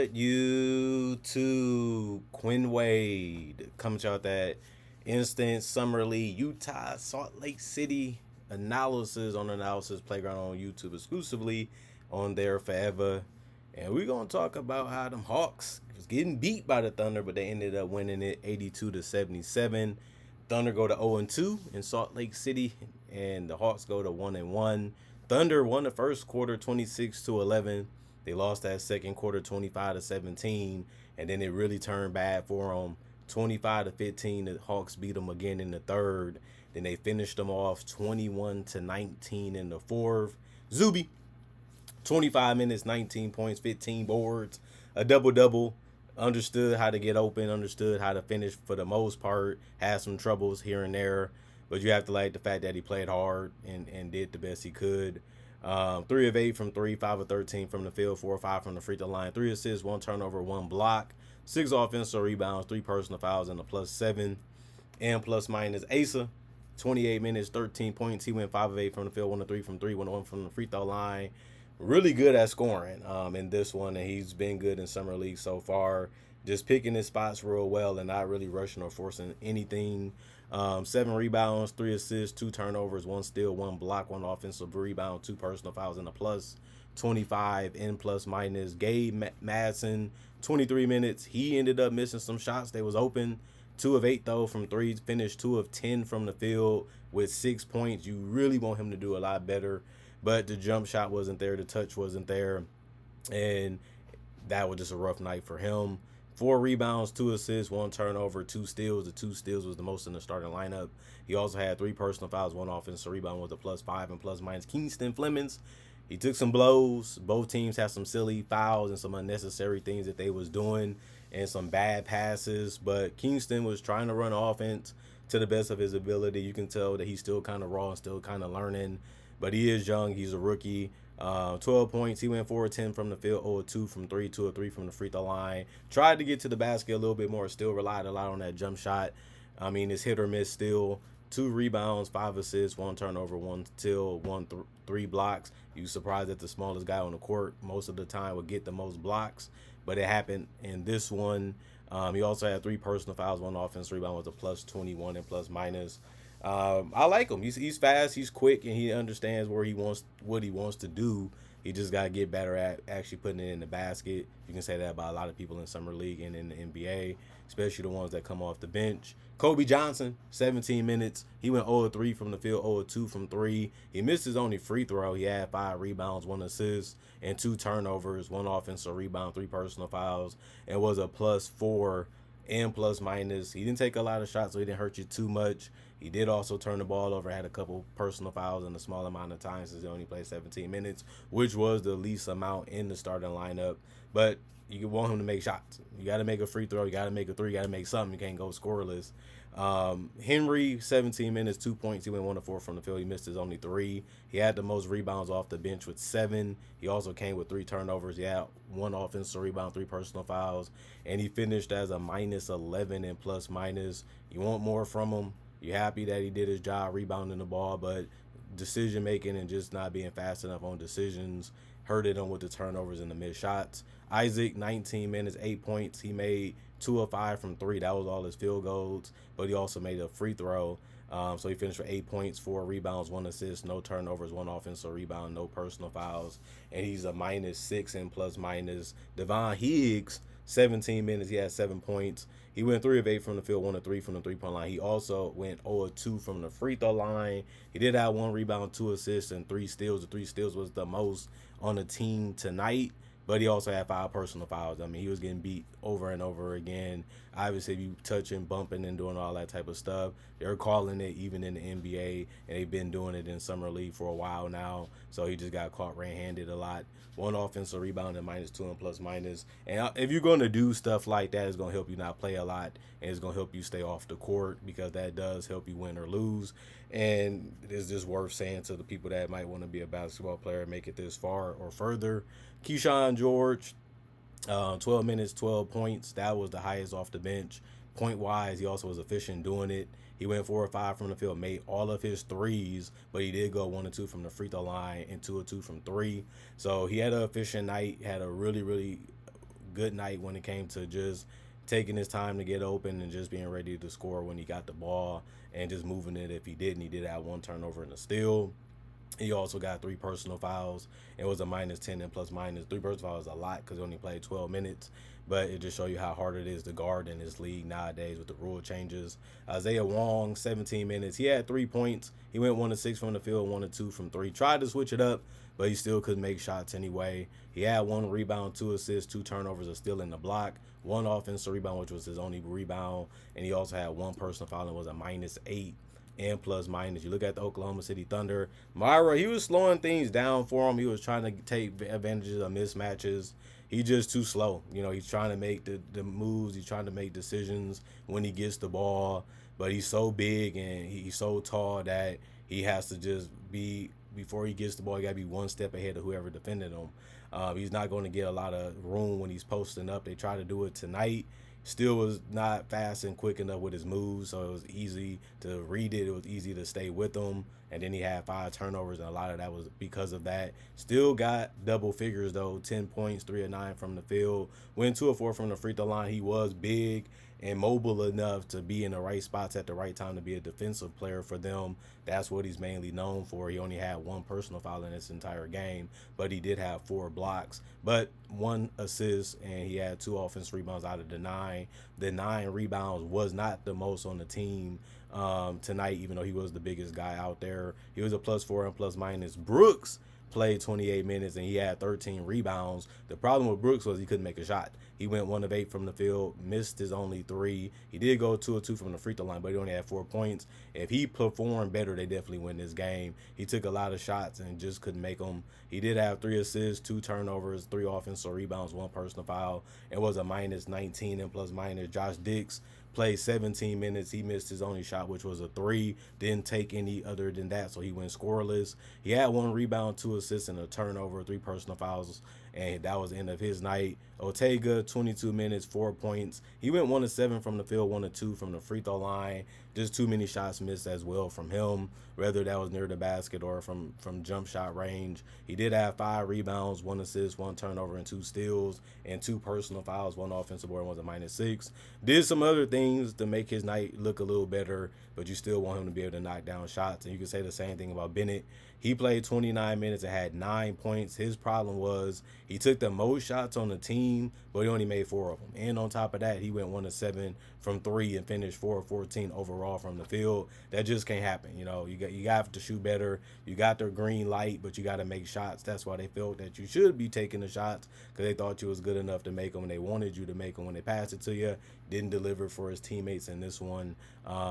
What YouTube? Quinn Wade coming to you out that instant summer league Utah Salt Lake City analysis playground on YouTube exclusively on there forever. And we're gonna talk about how them Hawks was getting beat by the Thunder, but they ended up winning it 82-77. Thunder go to 0-2 in Salt Lake City, and the Hawks go to 1-1. Thunder won the first quarter 26-11. They lost that second quarter 25-17, and then it really turned bad for them. 25-15, the Hawks beat them again in the third. Then they finished them off 21-19 in the fourth. Zuby, 25 minutes, 19 points, 15 boards, a double-double. Understood how to get open, understood how to finish for the most part. Had some troubles here and there, but you have to like the fact that he played hard and did the best he could. 3 of 8 from 3, 5 of 13 from the field, 4 or 5 from the free throw line, 3 assists, 1 turnover, 1 block, 6 offensive rebounds, 3 personal fouls, and a +7. And plus minus Asa, 28 minutes, 13 points. He went 5 of 8 from the field, 1 of 3 from 3, 1 of 1 from the free throw line. Really good at scoring in this one, and he's been good in summer league so far. Just picking his spots real well and not really rushing or forcing anything. 7 rebounds, 3 assists, 2 turnovers, 1 steal, 1 block, 1 offensive rebound, 2 personal fouls, and a +25 in plus minus. Gabe Madsen, 23 minutes. He ended up missing some shots. They was open. 2 of 8 though from 3. Finished 2 of 10 from the field with 6 points. You really want him to do a lot better, but the jump shot wasn't there. The touch wasn't there, and that was just a rough night for him. 4 rebounds, 2 assists, 1 turnover, 2 steals. The 2 steals was the most in the starting lineup. He also had 3 personal fouls, 1 offensive rebound with a +5 and plus minus. Kingston Flemings, he took some blows. Both teams had some silly fouls and some unnecessary things that they was doing and some bad passes. But Kingston was trying to run offense to the best of his ability. You can tell that he's still kind of raw and still kind of learning. But he is young. He's a rookie. 12 points. He went 4 of 10 from the field, 0 of 2 from 3, 2 of 3 from the free throw line. Tried to get to the basket a little bit more. Still relied a lot on that jump shot. I mean, it's hit or miss still. 2 rebounds, 5 assists, 1 turnover, 1 steal, 3 blocks. You surprised that the smallest guy on the court most of the time would get the most blocks, but it happened in this one. He also had 3 personal fouls, 1 offensive rebound with a +21 and plus minus. I like him. He's fast, he's quick, and he understands what he wants to do. He just got to get better at actually putting it in the basket. You can say that about a lot of people in summer league and in the NBA, especially the ones that come off the bench. Kobe Johnson, 17 minutes. He went 0 of 3 from the field, 0 of 2 from 3. He missed his only free throw. He had 5 rebounds, 1 assist, and 2 turnovers, 1 offensive rebound, 3 personal fouls, and was a +4 and plus minus. He didn't take a lot of shots, so he didn't hurt you too much. He did also turn the ball over, had a couple personal fouls in a small amount of time since he only played 17 minutes, which was the least amount in the starting lineup. But you want him to make shots. You got to make a free throw. You got to make a 3. You got to make something. You can't go scoreless. Henry, 17 minutes, 2 points. He went 1 of 4 from the field. He missed his only 3. He had the most rebounds off the bench with 7. He also came with 3 turnovers. He had 1 offensive rebound, 3 personal fouls, and he finished as a -11 and plus minus. You want more from him. You're happy that he did his job rebounding the ball, but decision making and just not being fast enough on decisions hurted him with the turnovers and the missed shots. Isaac, 19 minutes, 8 points. He made 2 of 5 from 3. That was all his field goals, but he also made a free throw. So he finished for 8 points, 4 rebounds, 1 assist, no turnovers, 1 offensive rebound, no personal fouls, and he's a -6 and plus minus. Devon Higgs, 17 minutes, he had 7 points. He went 3 of 8 from the field, 1 of 3 from the three-point line. He also went 0 of 2 from the free throw line. He did have 1 rebound, 2 assists, and 3 steals. The 3 steals was the most on the team tonight, but he also had 5 personal fouls. I mean, he was getting beat over and over again. Obviously, if you touching, bumping, and doing all that type of stuff, they're calling it even in the NBA, and they've been doing it in summer league for a while now. So he just got caught red-handed a lot. 1 offensive rebound and -2 and plus minus. And if you're going to do stuff like that, it's going to help you not play a lot, and it's going to help you stay off the court, because that does help you win or lose. And it's just worth saying to the people that might want to be a basketball player and make it this far or further. Keyshawn George, 12 minutes, 12 points. That was the highest off the bench. Point-wise, he also was efficient doing it. He went 4 or 5 from the field, made all of his threes, but he did go 1 or 2 from the free throw line and 2 or 2 from 3. So he had an efficient night, had a really, really good night when it came to just taking his time to get open and just being ready to score when he got the ball and just moving it if he didn't. He did have one turnover and a steal. He also got 3 personal fouls. It was a -10 and plus minus. 3 personal fouls is a lot because he only played 12 minutes. But it just show you how hard it is to guard in this league nowadays with the rule changes. Isaiah Wong, 17 minutes. He had 3 points. He went 1 of 6 from the field, 1 of 2 from 3. Tried to switch it up, but he still couldn't make shots anyway. He had 1 rebound, 2 assists, 2 turnovers, a steal in the block, 1 offensive rebound, which was his only rebound. And he also had 1 personal foul and was a -8 and plus minus. You look at the Oklahoma City Thunder. Myra, he was slowing things down for him. He was trying to take advantages of mismatches. He's just too slow. He's trying to make the moves. He's trying to make decisions when he gets the ball. But he's so big and he's so tall that he has to just be, before he gets the ball, he got to be one step ahead of whoever defended him. He's not going to get a lot of room when he's posting up. They try to do it tonight. Still was not fast and quick enough with his moves, so it was easy to read it. It was easy to stay with him. And then he had 5 turnovers, and a lot of that was because of that. Still got double figures, though. 10 points, 3 of 9 from the field. Went 2 of 4 from the free throw line. He was big and mobile enough to be in the right spots at the right time to be a defensive player for them. That's what he's mainly known for. He only had 1 personal foul in this entire game, but he did have 4 blocks, but 1 assist, and he had 2 offensive rebounds out of the 9. The 9 rebounds was not the most on the team tonight, even though he was the biggest guy out there. He was a +4 and plus minus. Brooks played 28 minutes and he had 13 rebounds. The problem with Brooks was he couldn't make a shot. He went 1 of 8 from the field, missed his only 3. He did go 2 of 2 from the free throw line, but he only had 4 points. If he performed better, they definitely win this game. He took a lot of shots and just couldn't make them. He did have 3 assists, 2 turnovers, 3 offensive rebounds, 1 personal foul. It was a -19 and plus minus. Josh Dix played 17 minutes. He missed his only shot, which was a 3. Didn't take any other than that, so he went scoreless. He had 1 rebound, 2 assists, and a turnover, 3 personal fouls, and that was the end of his night. Ortega, 22 minutes, 4 points. He went 1 of 7 from the field, 1 of 2 from the free throw line. Just too many shots missed as well from him, whether that was near the basket or from jump shot range. He did have 5 rebounds, 1 assist, 1 turnover, and 2 steals, and 2 personal fouls, 1 offensive board, was a -6. Did some other things to make his night look a little better, but you still want him to be able to knock down shots. And you can say the same thing about Bennett. He played 29 minutes and had 9 points. His problem was he took the most shots on the team, but he only made 4 of them. And on top of that, he went 1 of 7 from 3 and finished 4 of 14 overall from the field. That just can't happen. You have to shoot better. You got their green light, but you got to make shots. That's why they felt that you should be taking the shots, because they thought you was good enough to make them, and they wanted you to make them. When they passed it to you, didn't deliver for his teammates in this one,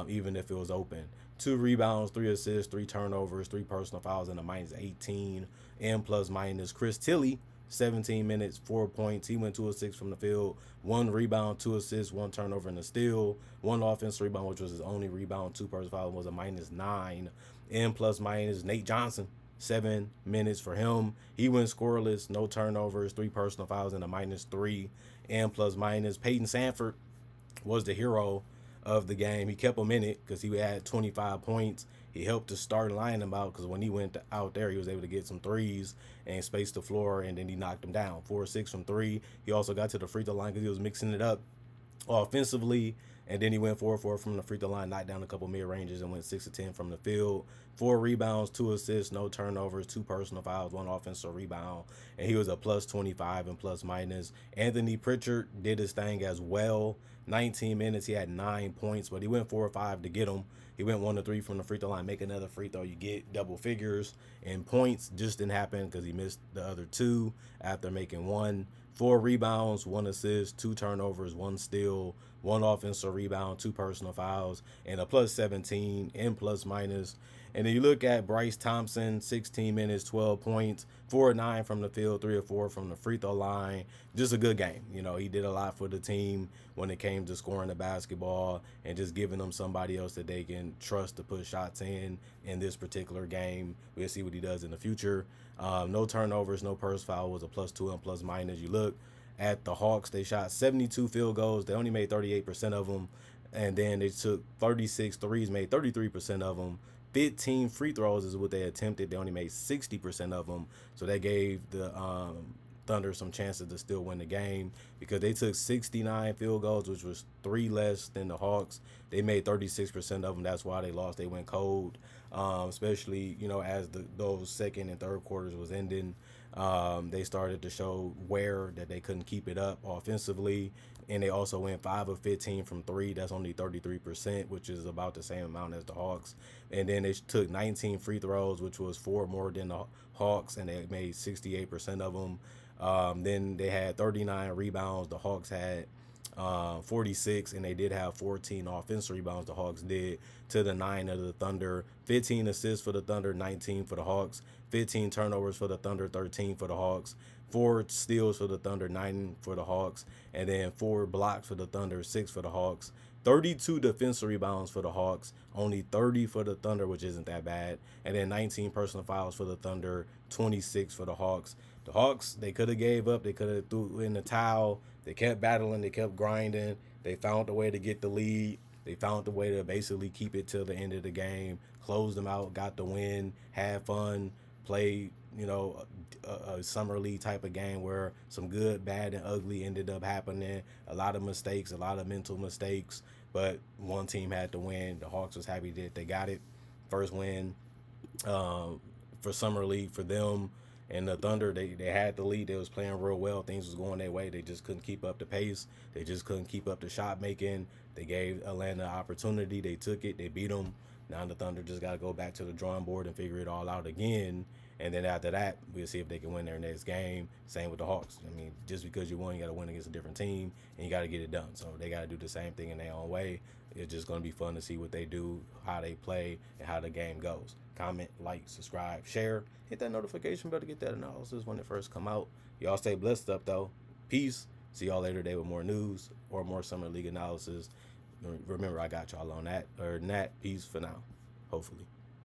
even if it was open. 2 rebounds, 3 assists, 3 turnovers, 3 personal fouls, and a -18 and plus minus. Chris Tilly, 17 minutes, 4 points. He went 2 of 6 from the field, 1 rebound, 2 assists, 1 turnover, and a steal. 1 offensive rebound, which was his only rebound. 2 personal fouls, was a -9 and plus minus. Nate Johnson, 7 minutes for him. He went scoreless, no turnovers, 3 personal fouls, and a -3 and plus minus. Peyton Sanford was the hero of the game. He kept him in it because he had 25 points. He helped the starting lineup out because when he went out there, he was able to get some threes and space the floor, and then he knocked them down. 4 of 6 from 3. He also got to the free throw line because he was mixing it up offensively, and then he went 4 of 4 from the free throw line, knocked down a couple mid-ranges, and went 6 of 10 from the field. 4 rebounds, 2 assists, no turnovers, 2 personal fouls, 1 offensive rebound, and he was a +25 and plus minus. Anthony Pritchard did his thing as well. 19 minutes, he had 9 points, but he went 4 or 5 to get him. He went 1 of 3 from the free throw line. Make another free throw, you get double figures. And points just didn't happen because he missed the other 2 after making 1. 4 rebounds, 1 assist, 2 turnovers, 1 steal, 1 offensive rebound, 2 personal fouls, and a +17 and plus minus. And then you look at Bryce Thompson, 16 minutes, 12 points, 4 of 9 from the field, 3 of 4 from the free throw line. Just a good game. He did a lot for the team when it came to scoring the basketball and just giving them somebody else that they can trust to put shots in this particular game. We'll see what he does in the future. No turnovers, no personal foul, was a +2 and plus minus. You look at the Hawks, they shot 72 field goals. They only made 38% of them. And then they took 36 threes, made 33% of them. 15 free throws is what they attempted. They only made 60% of them. So that gave the Thunder some chances to still win the game because they took 69 field goals, which was 3 less than the Hawks. They made 36% of them. That's why they lost. They went cold, especially, as those second and third quarters was ending. They started to show where that they couldn't keep it up offensively. And they also went 5 of 15 from 3. That's only 33%, which is about the same amount as the Hawks. And then they took 19 free throws, which was 4 more than the Hawks, and they made 68% of them. Then they had 39 rebounds. The Hawks had 46, and they did have 14 offensive rebounds. The Hawks did to the 9 of the Thunder. 15 assists for the Thunder, 19 for the Hawks. 15 turnovers for the Thunder, 13 for the Hawks. 4 steals for the Thunder, 9 for the Hawks. And then 4 blocks for the Thunder, 6 for the Hawks. 32 defensive rebounds for the Hawks, only 30 for the Thunder, which isn't that bad. And then 19 personal fouls for the Thunder, 26 for the Hawks. The Hawks, they could have gave up. They could have threw in the towel. They kept battling. They kept grinding. They found a way to get the lead. They found a way to basically keep it till the end of the game, closed them out, got the win, had fun, played, a summer league type of game where some good, bad, and ugly ended up happening. A lot of mistakes, a lot of mental mistakes, but one team had to win. The Hawks was happy that they got it. First win for summer league for them. And the Thunder, they had the lead. They was playing real well. Things was going their way. They just couldn't keep up the pace. They just couldn't keep up the shot making. They gave Atlanta an opportunity. They took it. They beat them. Now the Thunder just got to go back to the drawing board and figure it all out again. And then after that, we'll see if they can win their next game. Same with the Hawks. I mean, just because you won, you got to win against a different team, and you got to get it done. So they got to do the same thing in their own way. It's just going to be fun to see what they do, how they play, and how the game goes. Comment, like, subscribe, share. Hit that notification bell to get that analysis when it first come out. Y'all stay blessed up, though. Peace. See y'all later today with more news or more Summer League analysis. Remember, I got y'all on that. Peace for now, hopefully.